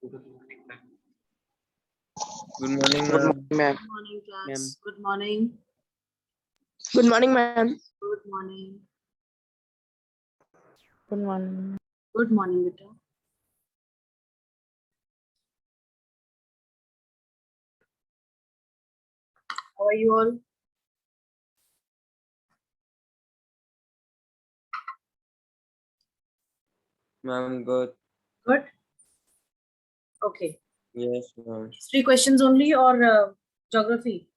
Good morning, Good ma'am. morning, ma'am. Good morning, class. Ma'am. Good morning. Good morning, ma'am. Good morning. Good morning. Good morning, beta. How are you all? Ma'am, good. Good. Okay. Yes, ma'am. History questions only or geography?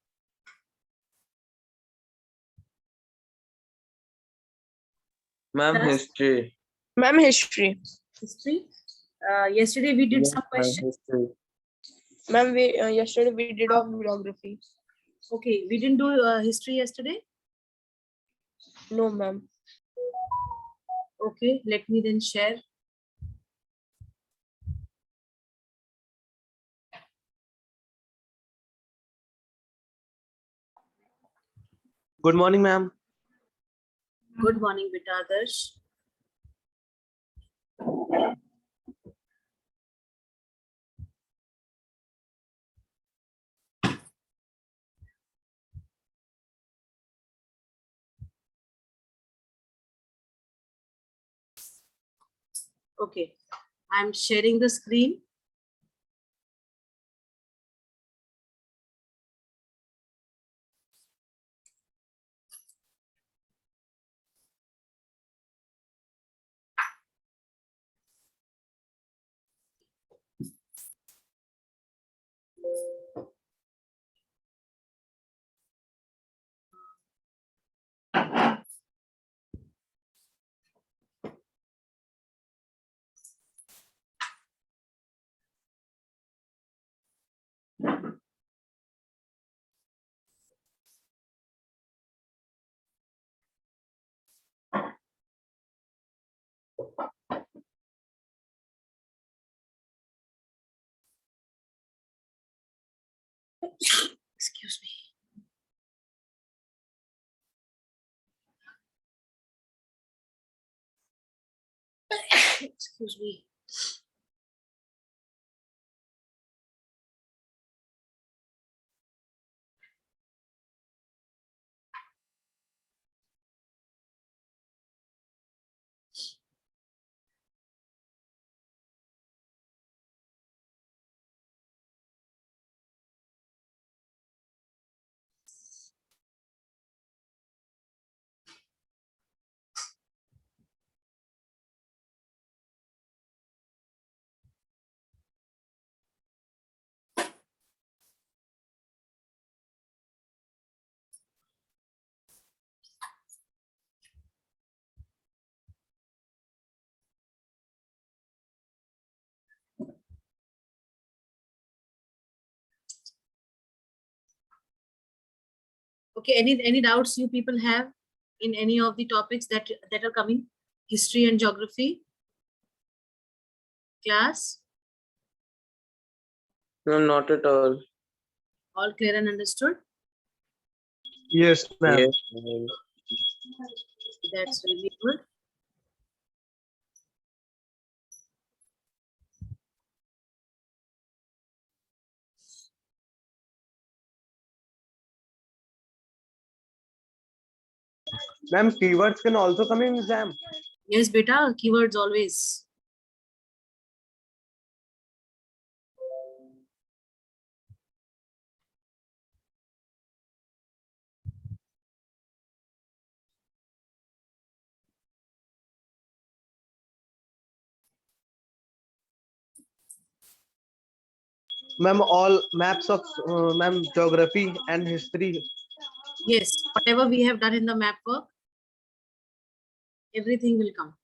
Ma'am, Class? history. Ma'am, history. History. Yesterday we did Yes, some ma'am, questions. history. Ma'am, we yesterday we did of geography. Okay, we didn't do history yesterday. No, ma'am. Okay, let me then share. Good morning, ma'am. Good morning, beta Adarsh. Okay, I'm sharing the screen. Excuse me. Excuse me. Okay, any doubts you people have in any of the topics that are coming? History and geography? Class? No, not at all. All clear and understood? Yes, ma'am. Yes, ma'am. That's really good. Ma'am, keywords can also come in exam. Yes, beta, keywords always. Ma'am, all maps of ma'am geography and history. Yes, whatever we have done in the map work, everything will come.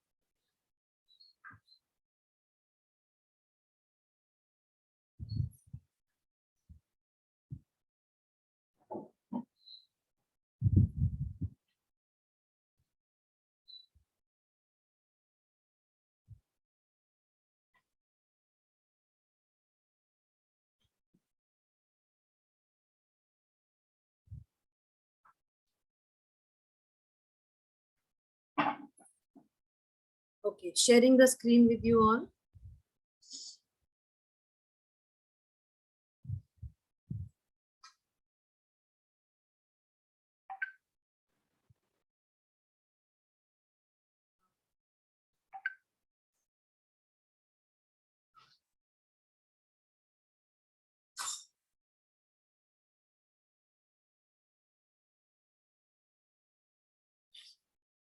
Okay, sharing the screen with you all.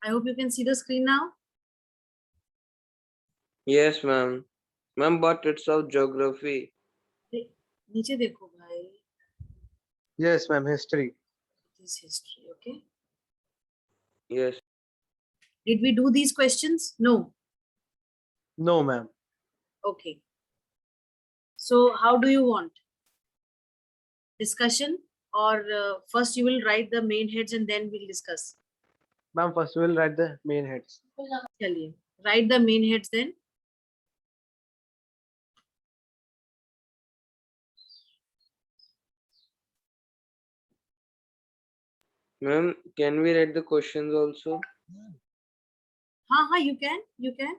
I hope you can see the screen now. Yes, ma'am. Ma'am, but it's of geography. नीचे देखो भाई. Yes, ma'am. History. It is history. Okay. Yes. Did we do these questions? No. No, ma'am. Okay. So how do you want? Discussion, or first you will write the main heads and then we'll discuss? Ma'am, first we'll write the main heads. Chaliye. Write the main heads then. Ma'am, can we read the questions also? हाँ, you can. You can.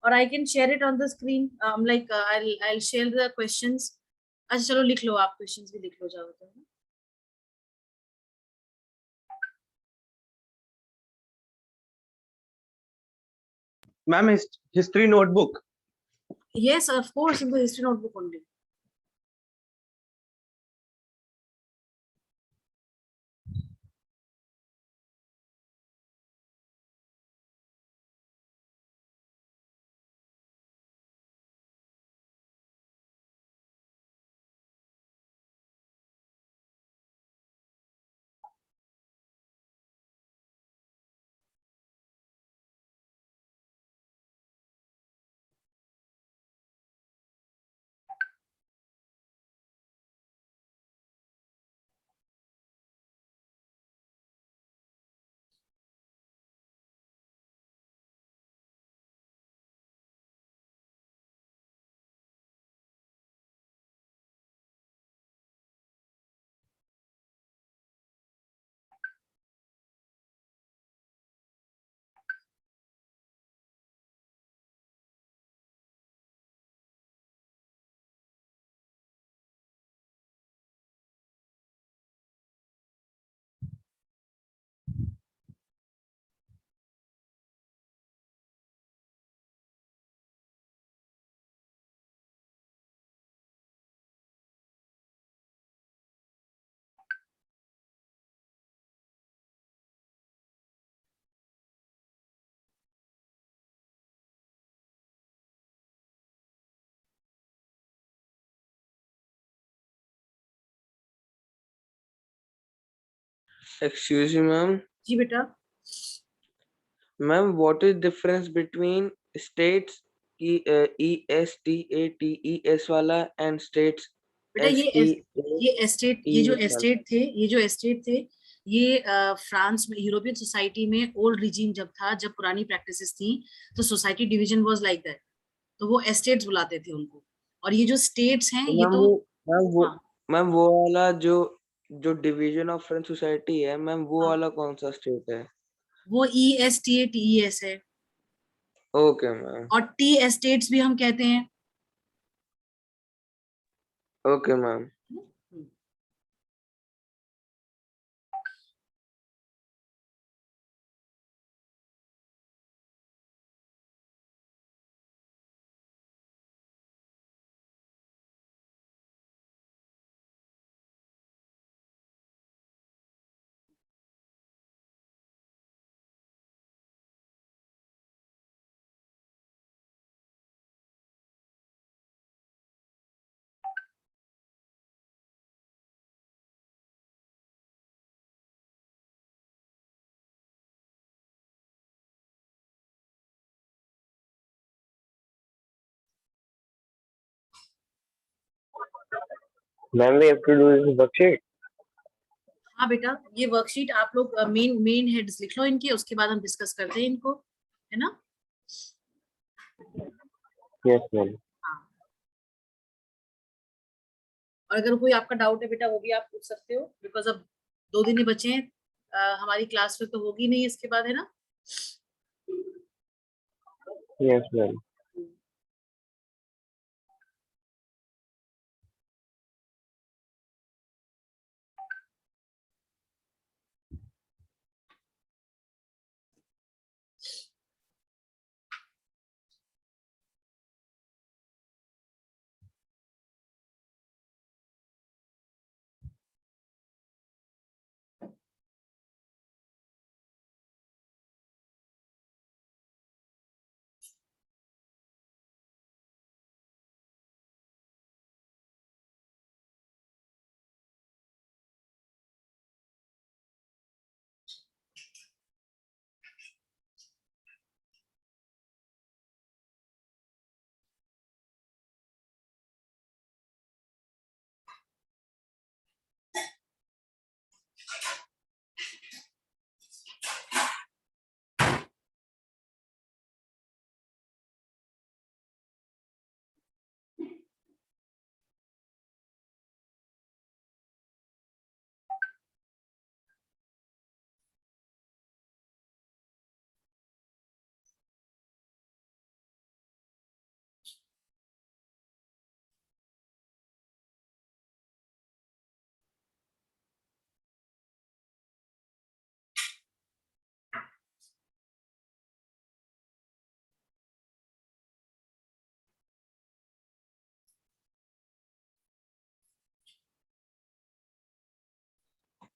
Or I can share it on the screen. I'll share the questions. अच्छा चलो लिख लो आप, questions भी लिख लो जाओ तो. Ma'am, history notebook. Yes, of course, in the history notebook only. Excuse me, ma'am. जी बेटा. Ma'am, what is difference between states ESTATES वाला and states बेटा ये एस्टेट, ये जो STATES वाला? एस्टेट थे, ये जो एस्टेट थे, ये फ्रांस में, यूरोपियन सोसाइटी में ओल्ड रिजीम जब था, जब पुरानी प्रैक्टिसेस थी, तो society division was like that. तो वो एस्टेट्स बुलाते थे उनको. और ये जो स्टेट्स हैं, तो ये तो हाँ, मैम वो वाला जो जो डिवीजन ऑफ फ्रेंच सोसाइटी है मैम, वो हाँ. वाला कौन सा स्टेट है? वो ESTATES है. Okay ma'am. और टी एस्टेट्स भी हम कहते हैं. Okay ma'am. Ma'am, we have to do this worksheet. हाँ बेटा, ये वर्कशीट आप लोग मेन हेड्स लिख लो इनके, उसके बाद हम डिस्कस करते हैं इनको, है ना? Yes, ma'am. हाँ. और अगर कोई आपका डाउट है बेटा, वो भी आप पूछ सकते हो, बिकॉज अब 2 दिन ही बचे हैं. हमारी क्लास फिर तो होगी नहीं इसके बाद, है ना? Yes, ma'am.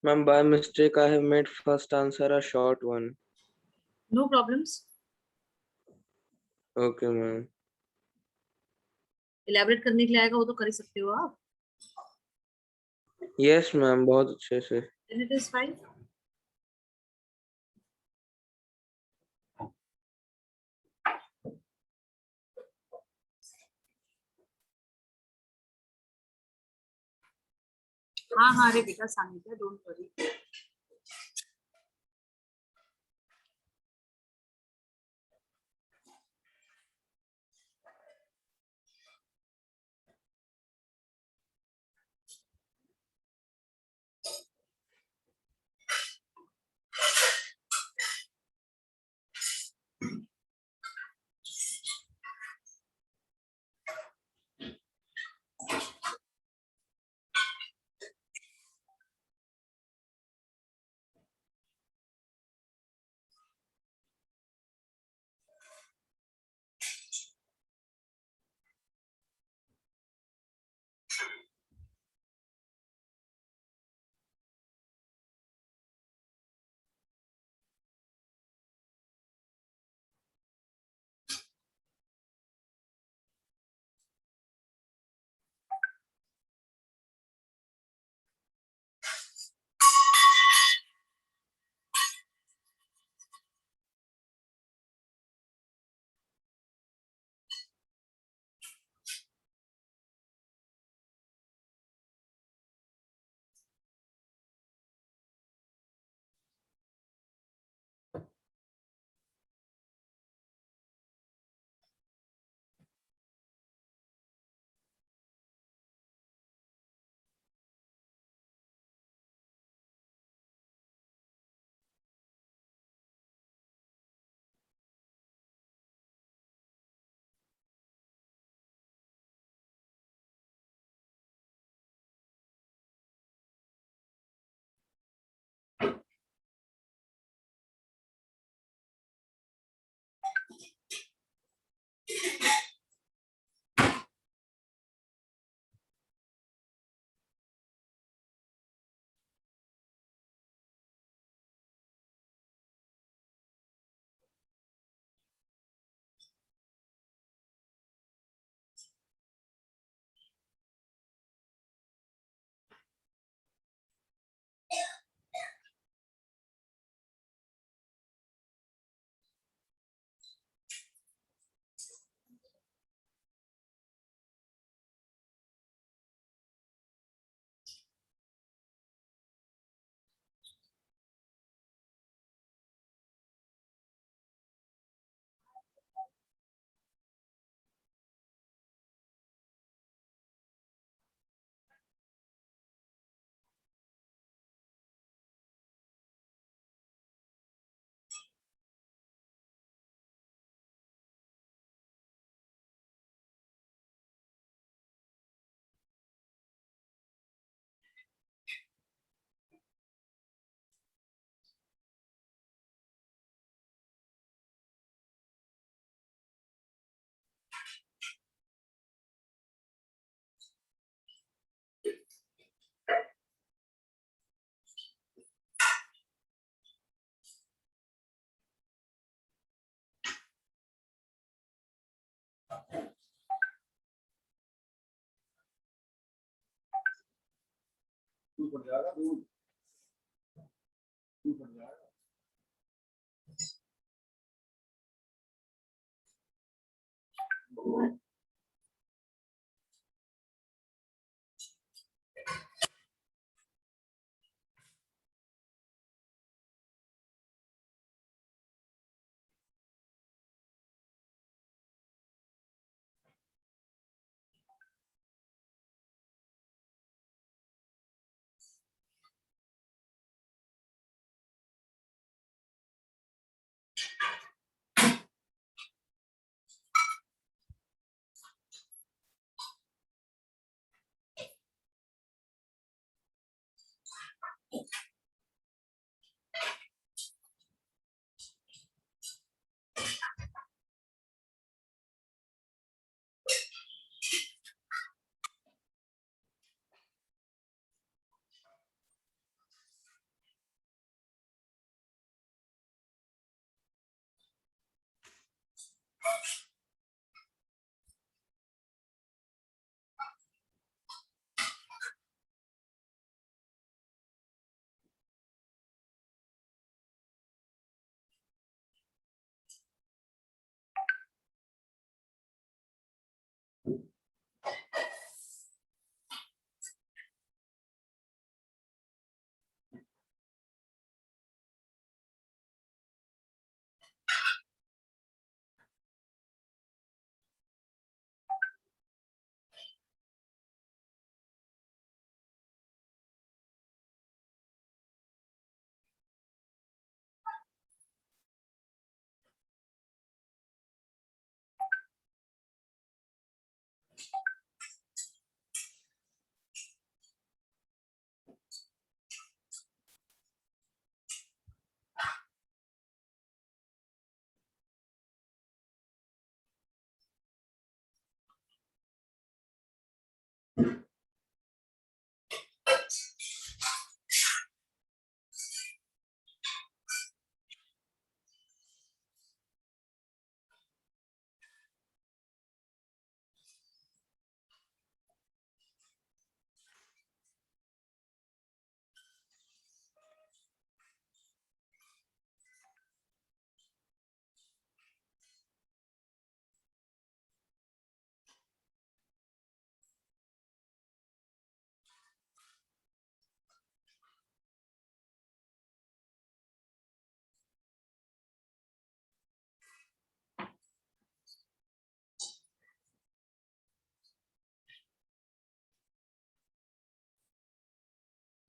Ma'am, by mistake, I have made first answer a short one. No problems. Okay, ma'am. Elaborate करने के लिए आएगा वो तो कर ही सकते हो आप. Yes, ma'am, बहुत अच्छे से. Then it is fine. हाँ अरे बेटा सांगितलं, डोंट वरी.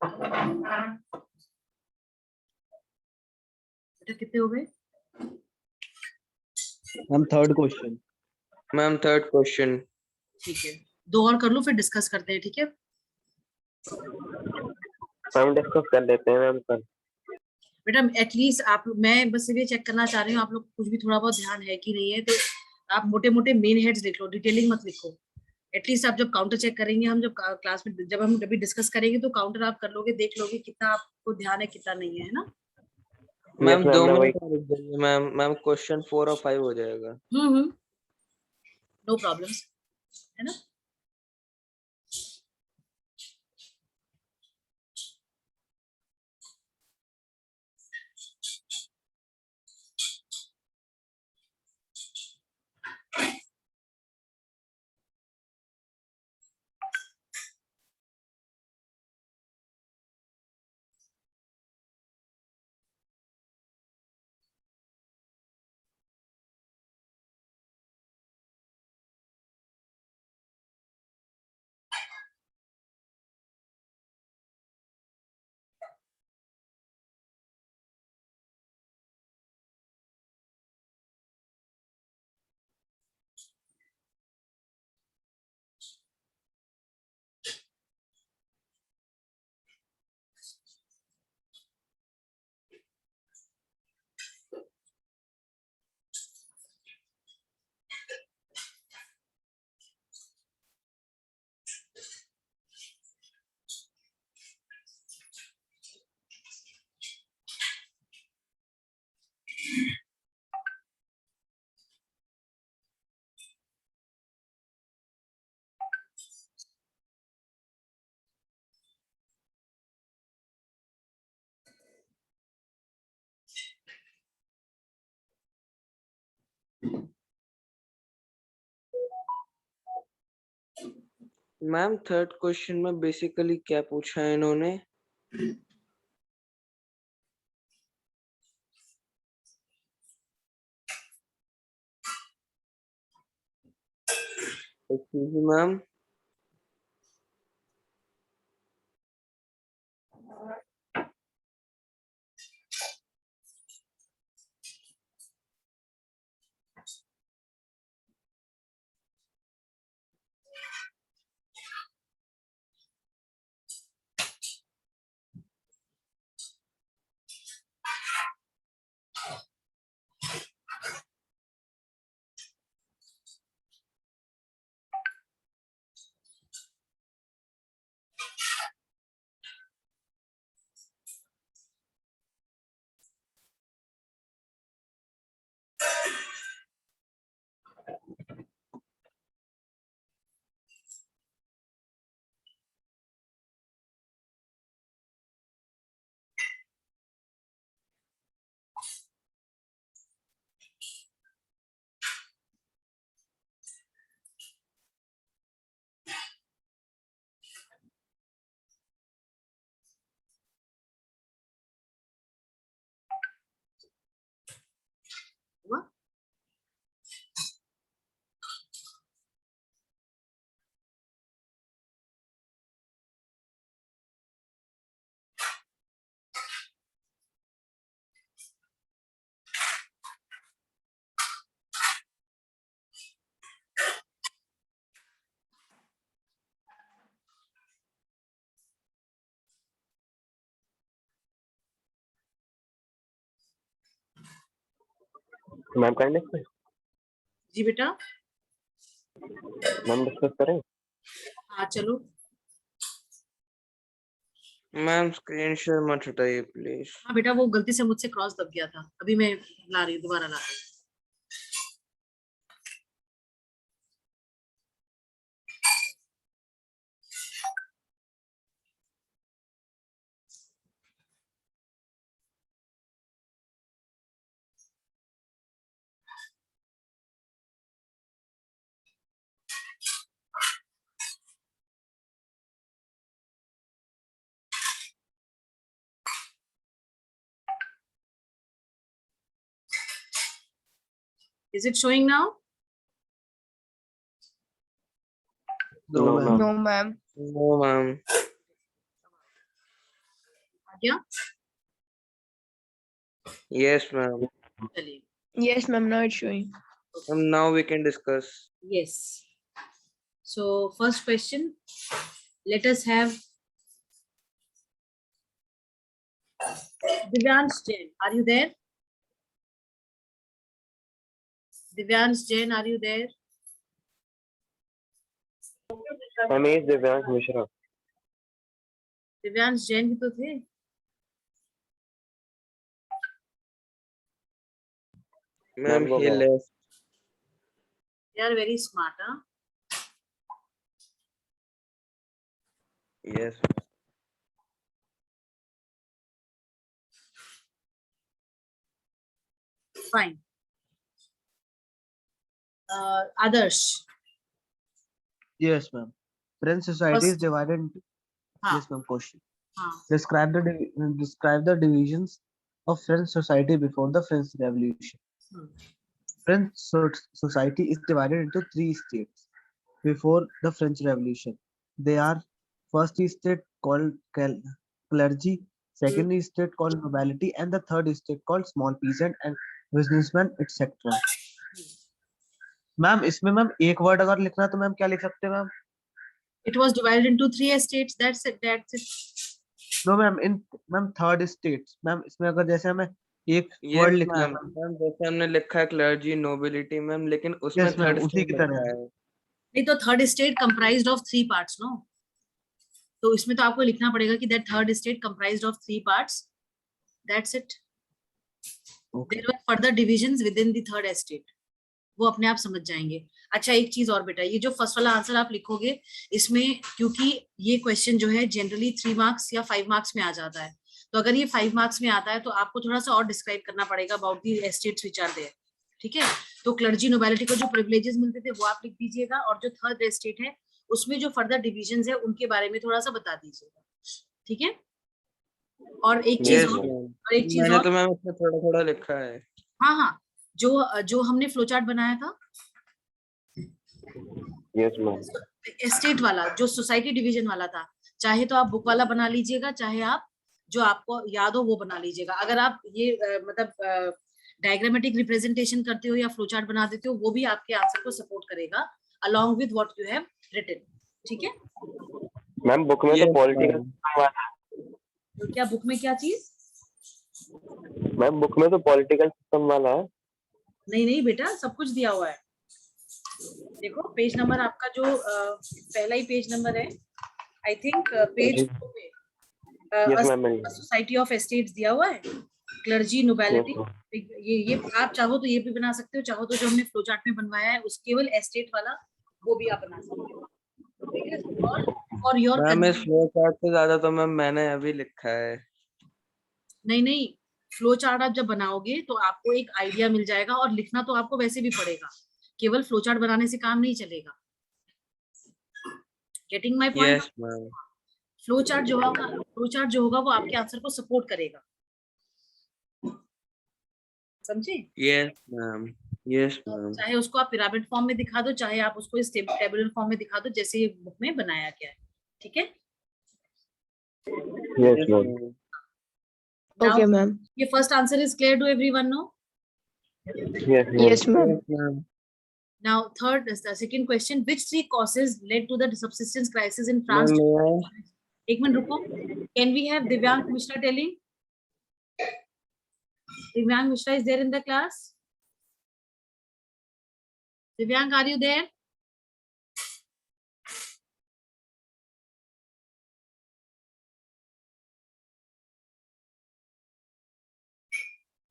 बेटा कितने हो गए? Ma'am third question. Ma'am third question. ठीक है, 2 और कर लो फिर डिस्कस करते हैं, ठीक है? हम डिस्कस कर लेते हैं मैम कल। बेटा एटलीस्ट आप, मैं बस ये चेक करना चाह रही हूँ आप लोग कुछ भी थोड़ा बहुत ध्यान है कि नहीं है, तो आप मोटे मोटे मेन हेड्स लिख लो, डिटेलिंग मत लिखो। एटलीस्ट आप जब काउंटर चेक करेंगे, हम जब क्लास में जब हम कभी डिस्कस करेंगे तो काउंटर आप कर लोगे, देख लोगे कितना आपको ध्यान है कितना नहीं है ना। मैम Yes, 2 मैं वही मिनट और रुक जाइए मैम। मैम क्वेश्चन 4 और 5 हो जाएगा। नो प्रॉब्लम्स, है ना। मैम थर्ड क्वेश्चन में बेसिकली क्या पूछा है इन्होंने? Excuse me ma'am. हुआ? मैम करें डिस्कस? जी बेटा, मैम डिस्कस करें? हाँ चलो। मैम स्क्रीन शेयर मत हटाइए प्लीज। हाँ बेटा, वो गलती से मुझसे क्रॉस दब गया था, अभी मैं ला रही हूँ, दोबारा ला रही हूँ। Is it showing now? No No, ma'am. ma'am. No, ma'am. No ma'am. क्या? Yes, ma'am. चलिए. Yes, ma'am. Now it's showing. Now we can discuss. Yes. So first question, let us have Divyansh Jain. Are you there? Divyansh Jain, are you there? My name is Divyansh Mishra. Divyansh Jain भी तो थे. Ma'am, वो he गए. left. They are very smart, huh? Yes. Fine. Adarsh. Yes, ma'am. French society is First. divided into. हाँ. Yes, ma'am. Question. हाँ. Describe the divisions of French society before the French Revolution. French society is divided into 3 states before the French Revolution. They are first state called clergy, second state called nobility, and the third state called small peasant and businessmen, etc. Ma'am इसमें ma'am एक word अगर लिखना है तो ma'am क्या लिख सकते हैं ma'am? It was divided into 3 estates. That's it. That's it. No ma'am in ma'am third states ma'am इसमें अगर जैसे हमें एक Yes, वर्ड लिखना है ma'am. मैम. मैम जैसे हमने लिखा है क्लर्जी नोबिलिटी मैम, लेकिन उसमें यस मैम थर्ड उसी स्टेट की लिखा तरह. है. नहीं तो third state comprised of 3 parts, no? तो इसमें तो आपको लिखना पड़ेगा कि that third state comprised of 3 parts. That's it. There were further divisions within the third estate. वो अपने आप समझ जाएंगे. अच्छा एक चीज और बेटा, ये जो फर्स्ट वाला आंसर आप लिखोगे इसमें, क्योंकि ये क्वेश्चन जो है जनरली 3 मार्क्स या 5 मार्क्स में आ जाता है, तो अगर ये 5 मार्क्स में आता है तो आपको थोड़ा सा और डिस्क्राइब करना पड़ेगा about the estates which are there. ठीक है? तो क्लर्जी नोबिलिटी को जो प्रिविलेजेस मिलते थे वो आप लिख दीजिएगा, और जो थर्ड एस्टेट है उसमें जो फर्दर डिविजन्स है उनके बारे में थोड़ा सा बता दीजिएगा. ठीक है? और एक चीज Yes, और, ma'am. और एक चीज मैंने और. तो मैम इसमें थोड़ा थोड़ा लिखा है. हाँ हाँ, जो हमने फ्लो चार्ट बनाया था Yes, ma'am. एस्टेट वाला, जो सोसाइटी डिवीजन वाला था, चाहे तो आप बुक वाला बना लीजिएगा, चाहे आप जो आपको याद हो वो बना लीजिएगा. अगर आप ये मतलब डायग्रामेटिक रिप्रेजेंटेशन करते हो या फ्लो चार्ट बना देते हो, वो भी आपके आंसर को सपोर्ट करेगा along with what you have written. ठीक है? मैम बुक में तो Yes, पॉलिटिकल ma'am. तो क्या बुक में क्या चीज? मैम बुक में तो पॉलिटिकल सिस्टम वाला है. नहीं नहीं बेटा, सब कुछ दिया हुआ है. देखो पेज नंबर आपका जो पहला ही पेज नंबर है, I think page Yes, ma'am. Society of estates दिया हुआ है, क्लर्जी नोबिलिटी. ये आप चाहो तो ये भी बना सकते हो, चाहो तो जो हमने फ्लो चार्ट में बनवाया है उस केवल एस्टेट वाला वो भी आप बना सकते हो. ठीक है? और योर मैम इस फ्लो चार्ट से ज्यादा तो मैम मैंने अभी लिखा है. नहीं नहीं, फ्लो चार्ट आप जब बनाओगे तो आपको एक आइडिया मिल जाएगा, और लिखना तो आपको वैसे भी पड़ेगा, केवल फ्लो चार्ट बनाने से काम नहीं चलेगा. Getting my point? Yes, ma'am. Flow chart जो होगा वो आपके आंसर को सपोर्ट करेगा. समझे? Yes, ma'am. Yes, ma'am. चाहे उसको आप पिरामिड फॉर्म में दिखा दो, चाहे आप उसको इस टेबुलर फॉर्म में दिखा दो, जैसे ये बुक में बनाया गया है. ठीक है? Yes, Yes, ma'am. ma'am. Okay, ma'am. ये first answer is clear to everyone, no? Yes, ma'am. Yes, ma'am. Yes, ma'am. Now third is the second question, which 3 causes led to the subsistence crisis in Ma'am, France? may I? एक minute रुको. Can we have Divyank Mishra telling? Divyank Mishra is there in the class? Divyank, are you there?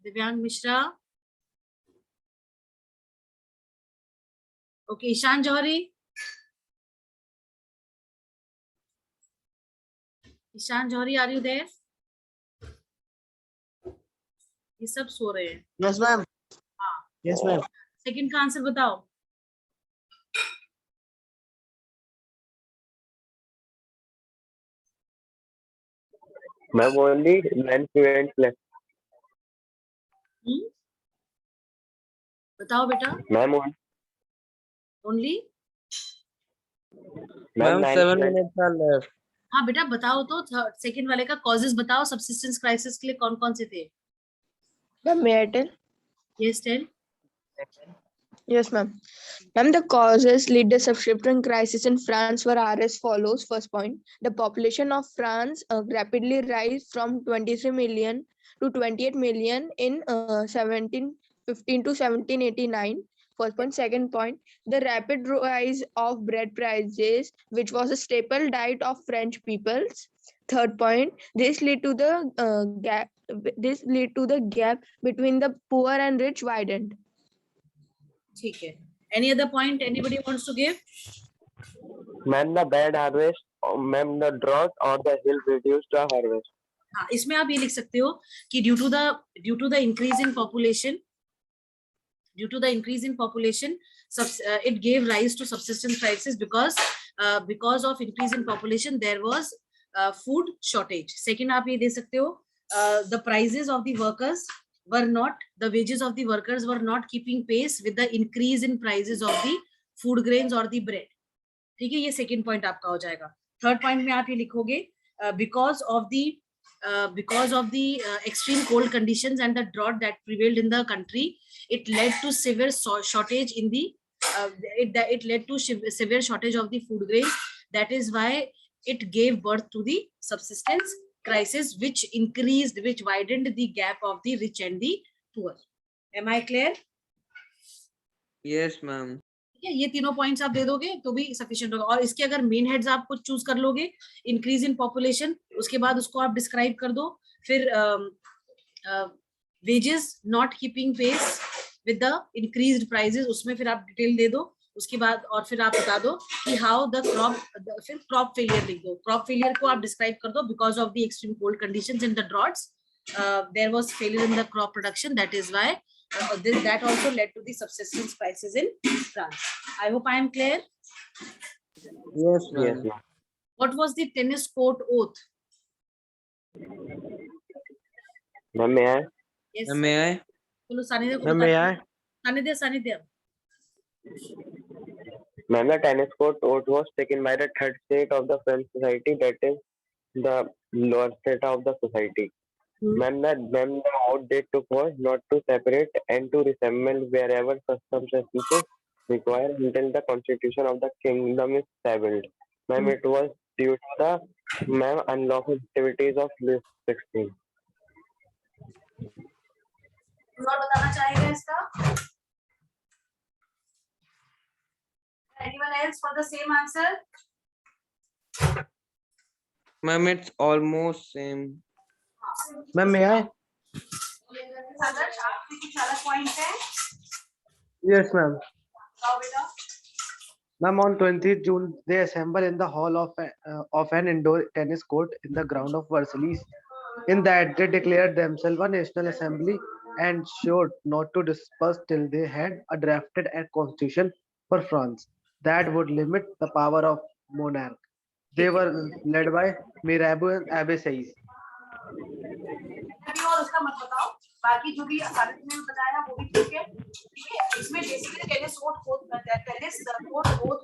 Divyank Mishra. Okay, Ishan Johari. Ishan Johari, are you there? ये सब सो रहे हैं. Yes ma'am. हाँ. Yes ma'am. Second का answer बताओ. Ma'am only men students left. बताओ बेटा. Ma'am only Ma'am, 7 students. minutes are left. हाँ बेटा बताओ तो, सेकंड वाले का कॉजेस बताओ, सबसिस्टेंस क्राइसिस के लिए कौन कौन से थे? Ma'am, may I tell? Yes tell. Yes, ma'am. Ma'am, the causes lead the subscription crisis in France were are as follows. First point, the population of France rapidly rise from 23 million to 28 million in 1715 to 1789. First point. Second point, the rapid rise of bread prices, which was a staple diet of French peoples. Third point, this lead to the gap. This lead to the gap between the poor and rich widened. ठीक है, any other point anybody wants to give? Ma'am, the bad harvest, ma'am, the drought or the hill reduced the harvest. हाँ, इसमें आप ये लिख सकते हो कि due to the increase in population, it gave rise to subsistence crisis because of increase in population there was food shortage. Second आप ये दे सकते हो, the prices of the workers were not, the wages of the workers were not keeping pace with the increase in prices of the food grains or the bread. ठीक है, ये second point आपका हो जाएगा. थर्ड पॉइंट में आप ये लिखोगे because of the extreme cold conditions and the drought that prevailed in the country, it led to severe shortage in the it led to severe shortage of the food grains. That is why it gave birth to the subsistence crisis, which widened the gap of the rich and the poor. Am I clear? Yes, ma'am. ये तीनों points आप दे दोगे तो भी sufficient होगा. और इसके अगर मेन हेड्स आप कुछ चूज कर लोगे, इंक्रीज इन पॉपुलेशन, उसके बाद उसको आप डिस्क्राइब कर दो, फिर wages not keeping pace with the increased prices, उसमें फिर आप डिटेल दे दो. उसके बाद और फिर आप बता दो कि हाउ द फिर क्रॉप फेलियर लिख दो. क्रॉप फेलियर को आप डिस्क्राइब कर दो, because of the extreme cold conditions and the droughts there was failure in the crop production. That is why that also led to the subsistence crisis in France. I hope I am clear. Yes, ma'am. Yes, ma'am. What was the tennis court oath? Ma'am, may I? Yes. May I? चलो सानिध्य को Ma'am, may I? सानिध्य. Ma'am, the tennis court oath was taken by the third state of the French society, that is the lower state of the society. Ma'am, the oath they took was not to separate and to reassemble wherever circumstances require until the constitution of the kingdom is stabilized. Ma'am, it was due to the unlawful activities of Louis XVI. और बताना चाहेगा इसका? Anyone else for the same answer? Ma'am, it's almost same. Ma'am, may I? आदर्श, आपके कुछ अलग point है? Yes, ma'am. बताओ बेटा. Ma'am, on 20th June, they assemble in the hall of an indoor tennis court in the ground of Versailles. In that, they declared themselves a national assembly and showed not to disperse till they had drafted a constitution for France that would limit the power of monarch. They were led by Mirabeau and Abbassies. अभी और उसका मत बताओ, बाकी जो भी आदित्य ने बताया वो भी ठीक है. ठीक है, इसमें बेसिकली टेनिस कोर्ट ओथ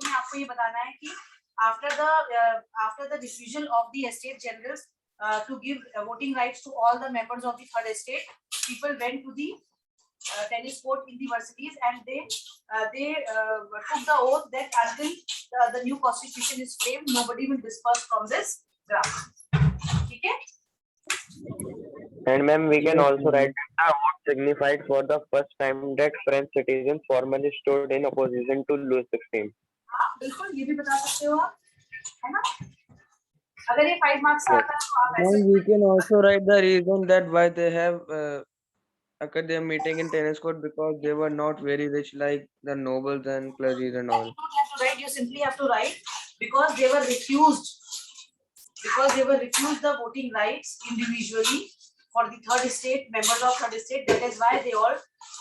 में आपको ये बताना है कि after the decision of the estate generals to give voting rights to all the members of the third estate, people went to the tennis court in the Versailles and they took the oath that until the new constitution is framed, nobody will disperse from this ground. ठीक है? And ma'am, we can also write that the vote signified for the first time that French citizens formally stood in opposition to Louis XVI. हाँ बिल्कुल, ये भी बता सकते हो आप, है ना? अगर ये 5 मार्क्स का आता है तो आप ऐसे. Ma'am, we can also write the reason that why they have occurred their meeting in tennis court, because they were not very rich like the nobles and clergy and all. You don't have to write, you simply have to write because they were refused the voting rights individually for the third estate, members of third estate. That is why they all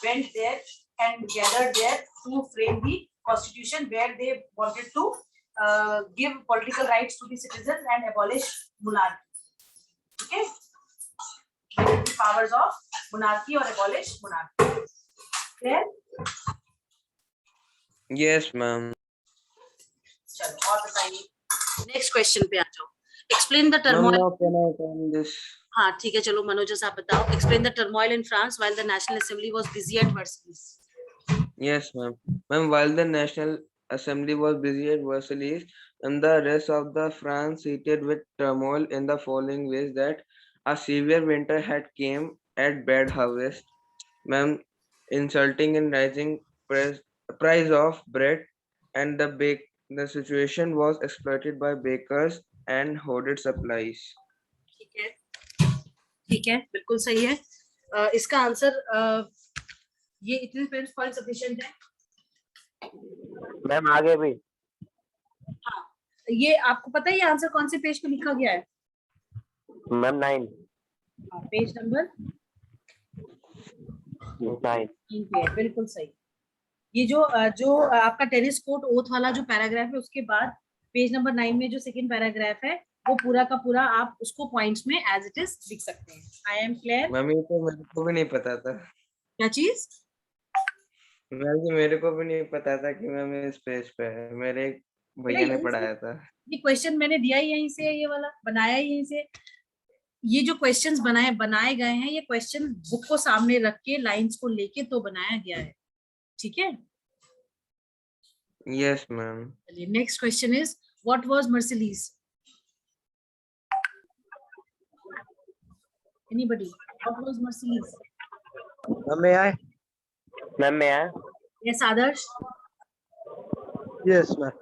went there and gathered there to frame the constitution where they wanted to give political rights to the citizens and abolish monarchy. Okay, limit the powers of monarchy or abolish monarchy. Clear? Yes, ma'am. चलो और बताइए, next question पे आ जाओ. Explain the Ma'am, turmoil. now can I turn this? हाँ ठीक है, चलो मनोज आप बताओ. Explain the turmoil in France while the national assembly was busy at Versailles. Yes, ma'am. Ma'am, while the National Assembly was busy at Versailles, and the rest of the France heated with turmoil in the following ways that a severe winter had came at bad harvest, ma'am, insulting and rising price of bread, and the situation was exploited by bakers and hoarded supplies. ठीक है, ठीक है, बिल्कुल सही है. इसका answer ये इतने पॉइंट सफिशिएंट है. मैम आगे भी. हाँ, ये आपको पता है ये आंसर कौन से पेज पे लिखा गया है? मैम 9. पेज नंबर 9 पे है, बिल्कुल सही. ये जो आपका टेनिस कोर्ट ओथ वाला जो पैराग्राफ है उसके बाद पेज नंबर 9 में जो सेकंड पैराग्राफ है वो पूरा का पूरा आप उसको पॉइंट्स में एज इट इज लिख सकते हैं. I am clear. मैम, ये तो मेरे को भी नहीं पता था. क्या चीज? मैम, ये मेरे को भी नहीं पता था कि मैम इस पेज पे है. मेरे एक भैया ने पढ़ाया था. ये क्वेश्चन मैंने दिया ही यहीं से, ये वाला बनाया ही यहीं से. ये जो क्वेश्चंस बनाए गए हैं ये क्वेश्चन बुक को सामने रख के लाइंस को लेके तो बनाया गया है. ठीक है. Yes, ma'am. Next question is what was Marseilles. Anybody? What was Marseilles? May I? Ma'am मैं आया. Yes Adarsh. Yes, ma'am.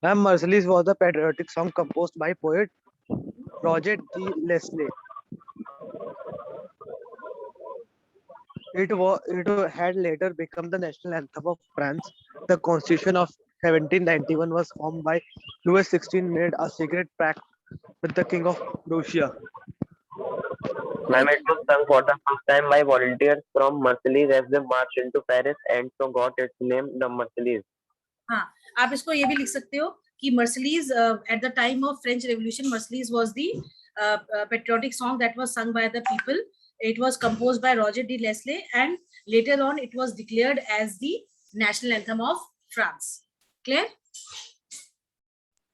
Ma'am, Merciless was a patriotic song composed by poet Roger D. Leslie. It had later become the national anthem of France. The Constitution of 1791 was formed by Louis XVI, made a secret pact with the King of Prussia. Ma'am, it was sung for the first time by volunteers from Marseilles as they marched into Paris and so got its name, the Marseilles. हाँ, आप इसको ये भी लिख सकते हो कि Marseilles at the time of French Revolution, Marseilles was the patriotic song that was sung by the people. It was composed by Roger D. Leslie and later on it was declared as the national anthem of France. Clear?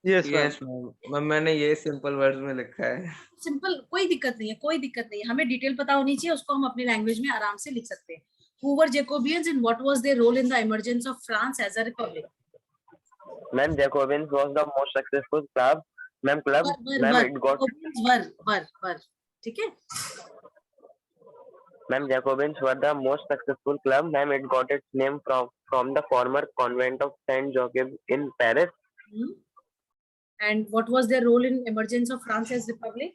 Yes, ma'am. Yes, ma'am. Ma'am, मैंने ये simple words में लिखा है. Simple, कोई दिक्कत नहीं है, कोई दिक्कत नहीं है. हमें डिटेल पता होनी चाहिए, उसको हम अपनी लैंग्वेज में आराम से लिख सकते हैं. Who were Jacobians and what was their role in the emergence of France as a republic? Ma'am, Jacobins was the most successful club. Ma'am, it got. वर. ठीक है. Ma'am, Jacobins were the most successful club. Ma'am, it got its name from the former convent of Saint Jacques in Paris. And what was their role in emergence of France as republic?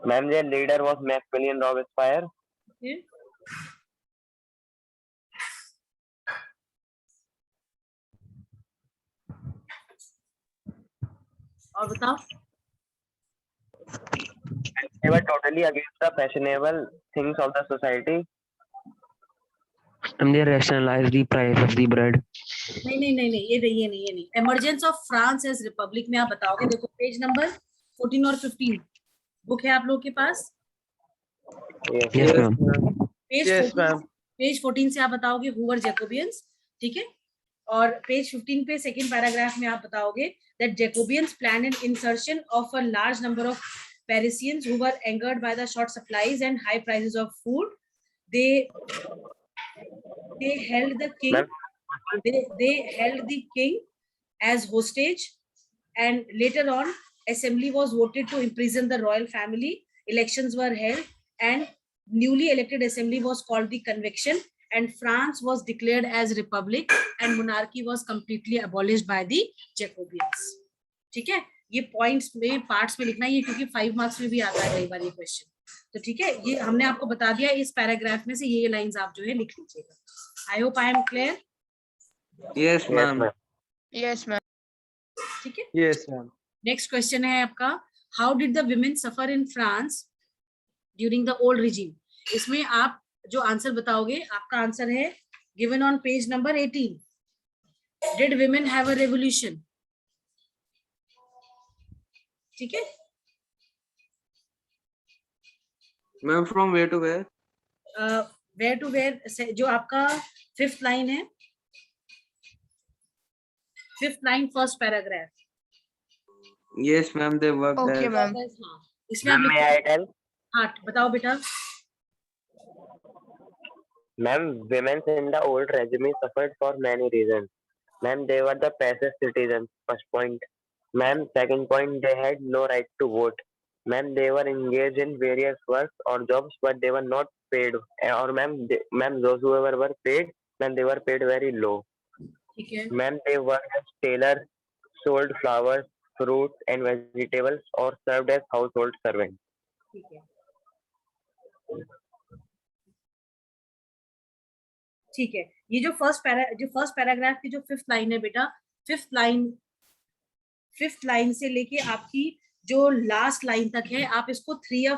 Ma'am, their leader was Maximilian Robespierre. Okay. और बताओ. They were totally against the fashionable things of the society. And they rationalized the price of the bread. नहीं, ये नहीं. Emergence of France as republic में आप बताओगे. देखो page number 14 और 15 बुक है आप लोग के पास. Yes, ma'am. पेज 14 से आप बताओगे who were Jacobians. ठीक है. और पेज 15 पे सेकंड पैराग्राफ में आप बताओगे that Jacobians planned an insurrection of a large number of Parisians who were angered by the short supplies and high prices of food. They held the king. They held the king as hostage, and later on, assembly was voted to imprison the royal family. Elections were held, and newly elected assembly was called the convention. And France was declared as republic, and monarchy was completely abolished by the Jacobians. ठीक है. ये points में parts में लिखना है, ये क्योंकि 5 marks में भी आता है कई बार ये क्वेश्चन. तो ठीक है, ये हमने आपको बता दिया. इस पैराग्राफ में से ये लाइंस आप जो है लिख लीजिएगा. I hope I am clear. Yes, ma'am. Yes, ma'am. ठीक है. Yes, ma'am. नेक्स्ट क्वेश्चन है आपका, how did the women suffer in France during the old regime. इसमें आप जो आंसर बताओगे, आपका आंसर है given on page number 18. Did women have a revolution. ठीक है. Ma'am, from where to where? Where to where जो आपका 5th लाइन है, 5th line first paragraph. Yes, ma'am, they worked Okay, as. ma'am. हाँ, इसमें आप Ma'am, may लिखो। I tell? हाँ, बताओ बेटा। Ma'am, women in the old regime suffered for many reasons. Ma'am, they were the passive citizens. First point. Ma'am, second point, they had no right to vote. Ma'am, they were engaged in various works or jobs, but they were not paid. Or ma'am, those who were paid, ma'am, they were paid very low. ठीक है, Ma'am, they worked as tailors, sold flowers, fruits, and vegetables, or served as household servants. ठीक है, ठीक है। ये जो first paragraph की जो फिफ्थ लाइन है बेटा, फिफ्थ लाइन से लेके आपकी जो लास्ट लाइन तक है, आप इसको 3 या